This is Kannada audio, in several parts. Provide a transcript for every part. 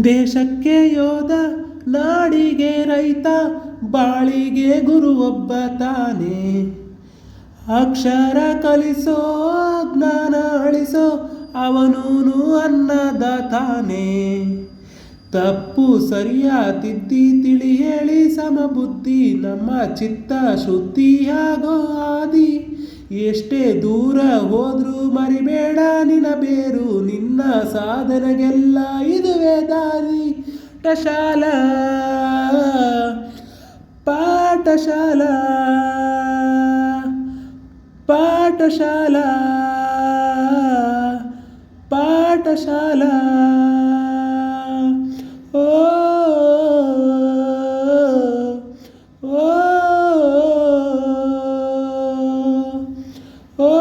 ದೇಶಕ್ಕೆ ಯೋಧ, ನಾಡಿಗೆ ರೈತ, ಬಾಳಿಗೆ ಗುರು ಒಬ್ಬ ತಾನೇ. ಅಕ್ಷರ ಕಲಿಸೋ, ಜ್ಞಾನ ಅಳಿಸೋ, ಅವನೂನು ಅನ್ನದಾತಾನೆ. ತಪ್ಪು ಸರಿಯ ತಿದ್ದಿ ತಿಳಿ ಹೇಳಿ ಸಮಬುದ್ಧಿ, ನಮ್ಮ ಚಿತ್ತ ಶುದ್ಧಿಯಾಗೋ ಆದಿ. ಎಷ್ಟೇ ದೂರ ಹೋದ್ರೂ ಮರಿಬೇಡ ನಿನ್ನ ಬೇರು, ನಿನ್ನ ಸಾಧನೆಗೆಲ್ಲ ಇದುವೇ ದಾರಿ. ಪಾಠಶಾಲಾ ಪಾಠಶಾಲಾ ಪಾಠಶಾಲಾ ಪಾಠಶಾಲಾ ಓ ಓ ಓ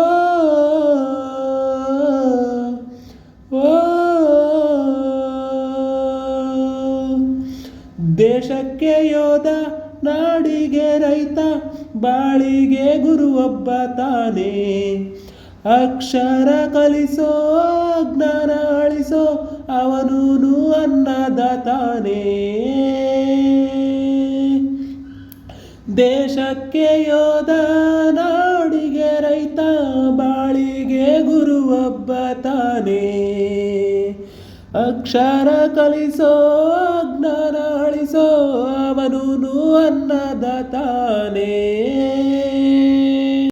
ಓ ದೇಶಕ್ಕೆ ಯೋಧ, ನಾಡಿಗೆ ರೈತ, ಬಾಳಿಗೆ ಗುರು ಒಬ್ಬ ತಾನೇ. ಅಕ್ಷರ ಕಲಿಸೋ, ಜ್ಞಾನ ಅಳಿಸೋ, ಅವನೂನು ಅನ್ನದಾತಾನೆ. ದೇಶಕ್ಕೆ ಯೋಧ, ನಾಡಿಗೆ ರೈತ, ಬಾಳಿಗೆ ಗುರು ಒಬ್ಬ ತಾನೇ. ಅಕ್ಷರ ಕಲಿಸೋ, ಜ್ಞಾನ ಅಳಿಸೋ, ಅವನೂನು ಅನ್ನದಾತಾನೆ.